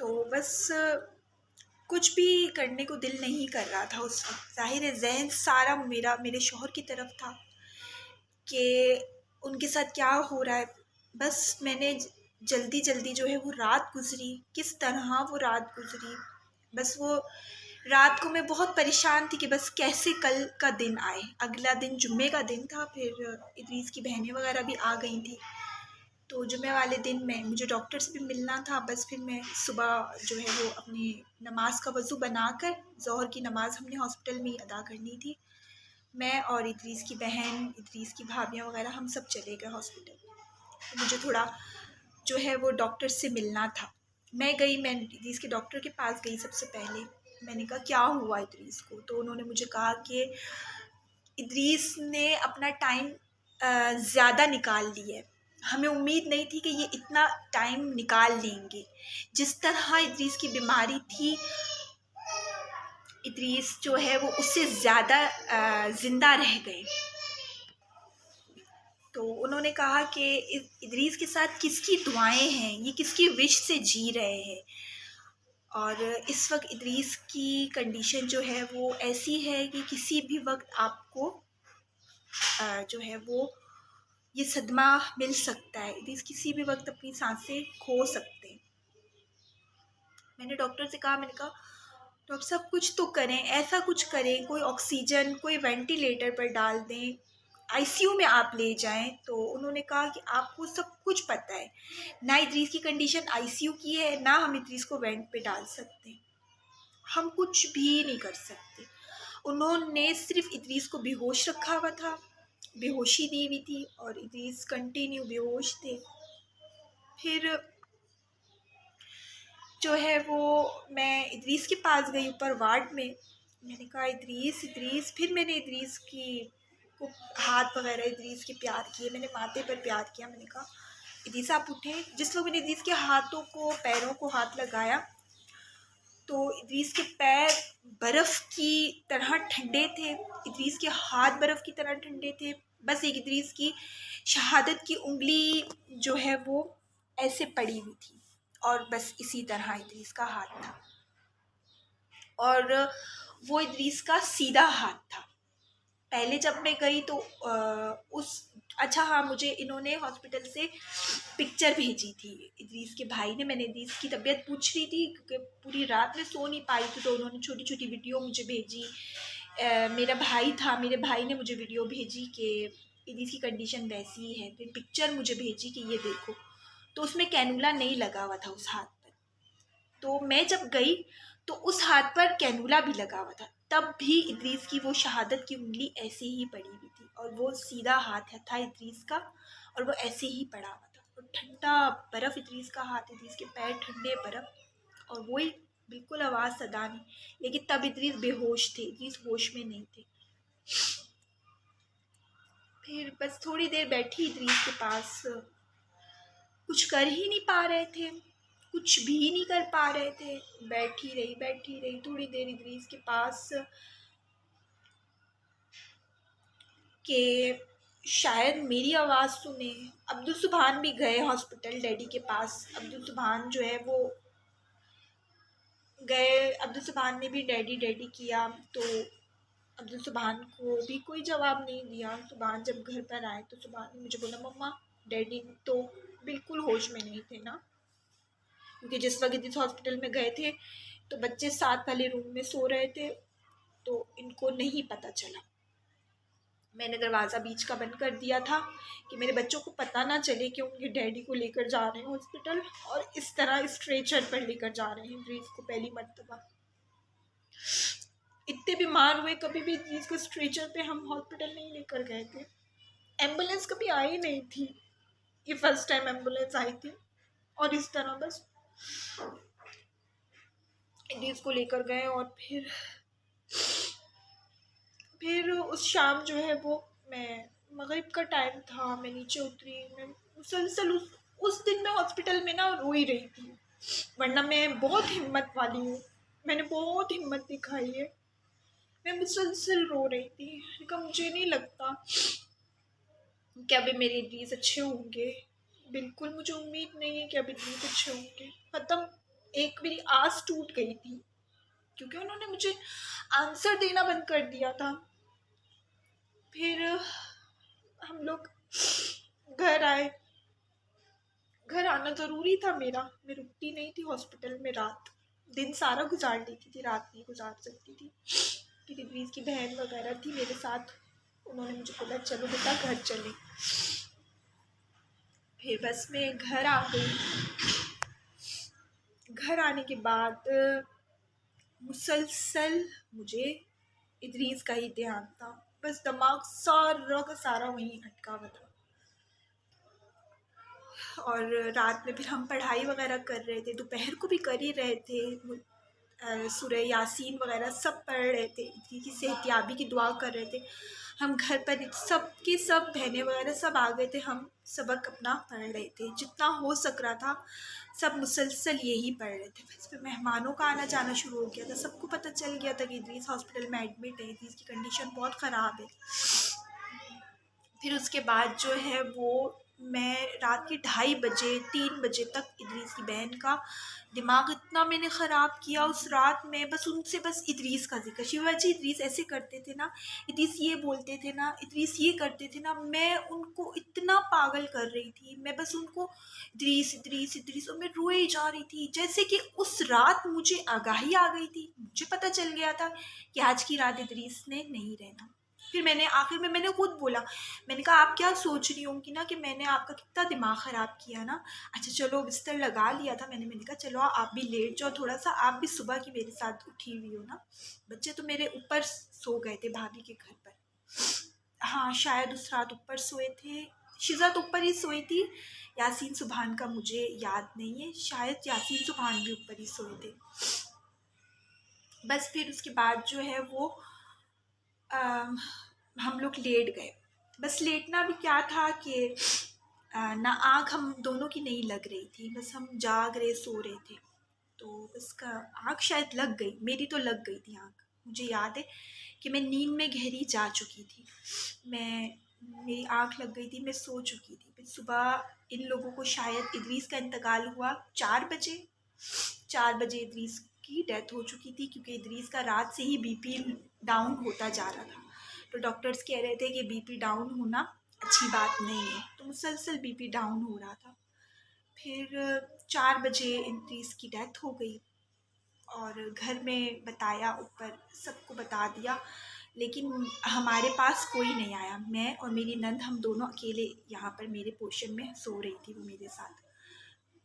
तो बस कुछ भी करने को दिल नहीं कर रहा था उस वक्त। ज़ाहिर है ज़हन सारा मेरे शौहर की तरफ था कि उनके साथ क्या हो रहा है। बस मैंने जल्दी जल्दी जो है वो रात गुजरी, किस तरह वो रात गुजरी। बस वो रात को मैं बहुत परेशान थी कि बस कैसे कल का दिन आए। अगला दिन जुम्मे का दिन था, फिर इदरीस की बहनें वगैरह भी आ गई थी। तो जुम्मे वाले दिन में मुझे डॉक्टर से भी मिलना था। बस फिर मैं सुबह जो है वो अपनी नमाज का वज़ू बनाकर, ज़ोहर की नमाज़ हमने हॉस्पिटल में ही अदा करनी थी। मैं और इदरीस की बहन, इदरीस की भाभियाँ वगैरह हम सब चले गए हॉस्पिटल। तो मुझे थोड़ा जो है वो डॉक्टर से मिलना था। मैं इदरीस के डॉक्टर के पास गई सबसे पहले। मैंने कहा क्या हुआ इदरीस को? तो उन्होंने मुझे कहा कि इदरीस ने अपना टाइम ज़्यादा निकाल लिया है। हमें उम्मीद नहीं थी कि ये इतना टाइम निकाल लेंगे। जिस तरह इदरीस की बीमारी थी, इदरीस जो है वो उससे ज़्यादा ज़िंदा रह गए। तो उन्होंने कहा कि इदरीस के साथ किसकी दुआएं हैं, ये किसकी विश से जी रहे हैं। और इस वक्त इदरीस की कंडीशन जो है वो ऐसी है कि किसी भी वक्त आपको जो है वो ये सदमा मिल सकता है। इदरीस किसी भी वक्त अपनी सांसें खो सकते हैं। मैंने डॉक्टर से कहा, मैंने कहा डॉक्टर साहब कुछ तो करें, ऐसा कुछ करें, कोई ऑक्सीजन, कोई वेंटिलेटर पर डाल दें, आईसीयू में आप ले जाएं। तो उन्होंने कहा कि आपको सब कुछ पता है, ना इदरीस की कंडीशन आईसीयू की है, ना हम इदरीस को वेंट पे डाल सकते, हम कुछ भी नहीं कर सकते। उन्होंने सिर्फ इदरीस को बेहोश रखा हुआ था, बेहोशी दी हुई थी और इदरीस कंटिन्यू बेहोश थे। फिर जो है वो मैं इदरीस के पास गई ऊपर वार्ड में। मैंने कहा इदरीस इदरीस। फिर मैंने इदरीस की को हाथ वगैरह इदरीस के प्यार किए, मैंने माथे पर प्यार किया। मैंने कहा इदरीस आप उठें। जिस वक्त मैंने इदरीस के हाथों को, पैरों को हाथ लगाया तो इदरीस के पैर बर्फ़ की तरह ठंडे थे, इदरीस के हाथ बर्फ़ की तरह ठंडे थे। बस एक इदरीस की शहादत की उंगली जो है वो ऐसे पड़ी हुई थी और बस इसी तरह इदरीस का हाथ था और वो इदरीस का सीधा हाथ था। पहले जब मैं गई तो अच्छा हाँ, मुझे इन्होंने हॉस्पिटल से पिक्चर भेजी थी इदरीस के भाई ने। मैंने इदरीस की तबीयत पूछ रही थी क्योंकि पूरी रात में सो नहीं पाई थी, तो उन्होंने छोटी छोटी वीडियो मुझे भेजी। मेरा भाई था, मेरे भाई ने मुझे वीडियो भेजी कि इदरीस की कंडीशन वैसी ही है। फिर पिक्चर मुझे भेजी कि ये देखो, तो उसमें कैनुला नहीं लगा हुआ था उस हाथ पर। तो मैं जब गई तो उस हाथ पर कैनुला भी लगा हुआ था, तब भी इदरीस की वो शहादत की उंगली ऐसे ही पड़ी हुई थी और वो सीधा हाथ था इदरीस का और वो ऐसे ही पड़ा हुआ था। और ठंडा बर्फ़ इदरीस का हाथ, इदरीस के पैर ठंडे बर्फ़ और वही बिल्कुल आवाज़ सदा नहीं। लेकिन तब इदरीस बेहोश थे, इदरीस होश में नहीं थे। फिर बस थोड़ी देर बैठी इदरीस के पास, कुछ कर ही नहीं पा रहे थे, कुछ भी नहीं कर पा रहे थे। बैठी रही थोड़ी देर इदरीस के पास कि शायद मेरी आवाज़ सुने। अब्दुल सुभान भी गए हॉस्पिटल डैडी के पास। अब्दुल सुभान जो है वो गए, अब्दुल सुभान ने भी डैडी डैडी किया, तो अब्दुल सुभान को भी कोई जवाब नहीं दिया। सुभान जब घर पर आए तो सुभान ने मुझे बोला, मम्मा डैडी तो बिल्कुल होश में नहीं थे ना, क्योंकि जिस वक्त इस हॉस्पिटल में गए थे तो बच्चे साथ वाले रूम में सो रहे थे, तो इनको नहीं पता चला। मैंने दरवाज़ा बीच का बंद कर दिया था कि मेरे बच्चों को पता ना चले कि उनके डैडी को लेकर जा रहे हैं हॉस्पिटल और इस तरह स्ट्रेचर पर लेकर जा रहे हैं इदरीस को पहली मर्तबा। इतने बीमार हुए, कभी भी इदरीस को स्ट्रेचर पे हम हॉस्पिटल नहीं लेकर गए थे। एम्बुलेंस कभी आई नहीं थी, ये फर्स्ट टाइम एम्बुलेंस आई थी और इस तरह बस इदरीस को लेकर गए। और फिर उस शाम जो है वो मैं मगरिब का टाइम था, मैं नीचे उतरी। मैं मुसलसल उस दिन मैं हॉस्पिटल में ना रो ही रही थी, वरना मैं बहुत हिम्मत वाली हूँ, मैंने बहुत हिम्मत दिखाई है। मैं मुसलसल रो रही थी, लेकिन मुझे नहीं लगता कि अभी मेरे इदरीस अच्छे होंगे। बिल्कुल मुझे उम्मीद नहीं है कि अभी इदरीस अच्छे होंगे। ख़त्म एक मेरी आस टूट गई थी क्योंकि उन्होंने मुझे आंसर देना बंद कर दिया था। फिर हम लोग घर आए। घर आना ज़रूरी था मेरा, मैं रुकती नहीं थी हॉस्पिटल में रात, दिन सारा गुजार लेती थी, रात नहीं गुजार सकती थी। मेरी दीदी की बहन वगैरह थी मेरे साथ, उन्होंने मुझे बोला चलो बेटा घर चले। फिर बस मैं घर आ गई। घर आने के बाद मुसलसल मुझे इदरीस का ही ध्यान था, बस दिमाग सारा का सारा वहीं अटका हुआ था। और रात में फिर हम पढ़ाई वगैरह कर रहे थे, दोपहर को भी कर ही रहे थे, सूरह यासीन वगैरह सब पढ़ रहे थे, की सेहतियाबी की दुआ कर रहे थे। हम घर पर सब के सब बहनें वगैरह सब आ गए थे, हम सबक अपना पढ़ रहे थे, जितना हो सक रहा था सब मुसलसल यही पढ़ रहे थे। फिर मेहमानों का आना जाना शुरू हो गया था, सबको पता चल गया था कि इदरीस हॉस्पिटल में एडमिट है, इदरीस की कंडीशन बहुत ख़राब है। फिर उसके बाद जो है वो मैं रात के 2:30 3 बजे तक इदरीस की बहन का दिमाग इतना मैंने ख़राब किया उस रात में, बस उनसे बस इदरीस का जिक्र, शिवाजी इदरीस ऐसे करते थे ना, इदरीस ये बोलते थे ना, इदरीस ये करते थे ना, मैं उनको इतना पागल कर रही थी, मैं बस उनको इदरीस इदरीस इदरीस, और मैं रोए जा रही थी। जैसे कि उस रात मुझे आगाही आ गई थी, मुझे पता चल गया था कि आज की रात इदरीस ने नहीं रहना। फिर मैंने आखिर में मैंने खुद बोला, मैंने कहा आप क्या सोच रही होंगी ना कि मैंने आपका कितना दिमाग ख़राब किया ना। अच्छा चलो बिस्तर लगा लिया था मैंने कहा चलो आप भी लेट जाओ थोड़ा सा, आप भी सुबह की मेरे साथ उठी हुई हो ना। बच्चे तो मेरे ऊपर सो गए थे भाभी के घर पर, हाँ शायद उस रात ऊपर सोए थे, शिज़ा तो ऊपर ही सोई थी, यासीन सुभान का मुझे याद नहीं है, शायद यासीन सुभान भी ऊपर ही सोए थे। बस फिर उसके बाद जो है वो हम लोग लेट गए। बस लेटना भी क्या था कि ना आँख हम दोनों की नहीं लग रही थी, बस हम जाग रहे सो रहे थे, तो उसका आँख शायद लग गई, मेरी तो लग गई थी आँख। मुझे याद है कि मैं नींद में गहरी जा चुकी थी, मेरी आँख लग गई थी, मैं सो चुकी थी। फिर सुबह इन लोगों को शायद इदरीस का इंतकाल हुआ 4 बजे, 4 बजे इदरीस की डेथ हो चुकी थी, क्योंकि इदरीस का रात से ही बीपी डाउन होता जा रहा था। तो डॉक्टर्स कह रहे थे कि बीपी डाउन होना अच्छी बात नहीं है, तो मुसलसल बीपी डाउन हो रहा था। फिर 4 बजे इदरीस की डेथ हो गई और घर में बताया, ऊपर सबको बता दिया, लेकिन हमारे पास कोई नहीं आया। मैं और मेरी नंद हम दोनों अकेले यहाँ पर मेरे पोर्शन में सो रही थी, वो मेरे साथ।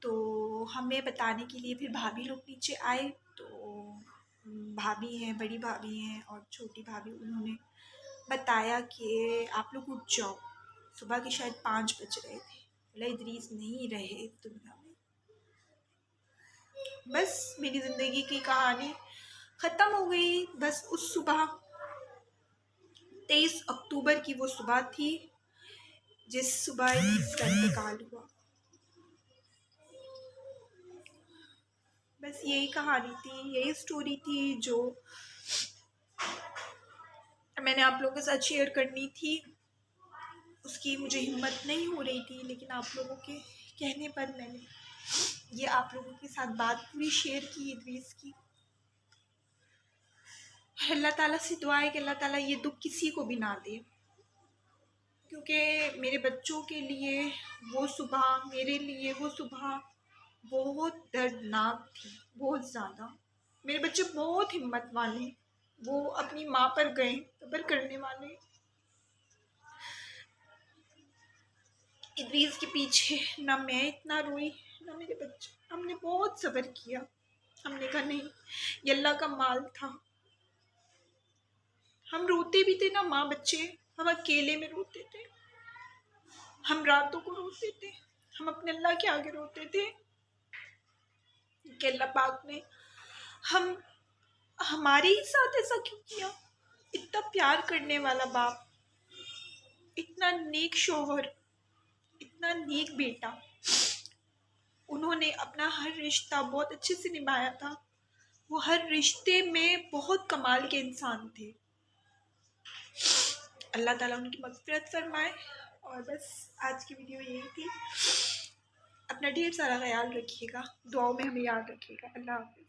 तो हमें बताने के लिए फिर भाभी लोग नीचे आए, तो भाभी हैं, बड़ी भाभी हैं और छोटी भाभी, उन्होंने बताया कि आप लोग उठ जाओ, सुबह के शायद 5 बज रहे थे, बोला इदरीस नहीं रहे दुनिया में। बस मेरी ज़िंदगी की कहानी ख़त्म हो गई। बस उस सुबह 23 अक्टूबर की वो सुबह थी जिस सुबह इसका इंतकाल हुआ। बस यही कहानी थी, यही स्टोरी थी जो मैंने आप लोगों के साथ शेयर करनी थी। उसकी मुझे हिम्मत नहीं हो रही थी, लेकिन आप लोगों के कहने पर मैंने ये आप लोगों के साथ बात पूरी शेयर की इदरीस की। अल्लाह ताला से दुआ है कि अल्लाह ताला ये दुख किसी को भी ना दे, क्योंकि मेरे बच्चों के लिए वो सुबह, मेरे लिए वो सुबह बहुत दर्दनाक थी, बहुत ज़्यादा। मेरे बच्चे बहुत हिम्मत वाले, वो अपनी माँ पर गए, सब्र करने वाले। इदरीस के पीछे ना मैं इतना रोई ना मेरे बच्चे, हमने बहुत सब्र किया। हमने कहा नहीं, ये अल्लाह का माल था। हम रोते भी थे ना माँ बच्चे, हम अकेले में रोते थे, हम रातों को रोते थे, हम अपने अल्लाह के आगे रोते थे कि अल्लाह पाक ने हमारे ही साथ ऐसा क्यों किया। इतना प्यार करने वाला बाप, इतना नेक शोहर, इतना नेक बेटा, उन्होंने अपना हर रिश्ता बहुत अच्छे से निभाया था। वो हर रिश्ते में बहुत कमाल के इंसान थे। अल्लाह ताला उनकी मग़फ़िरत फरमाए। और बस आज की वीडियो यही थी। अपना ढेर सारा ख्याल रखिएगा, दुआओं में हमें याद रखिएगा। अल्लाह हाफ़िज़।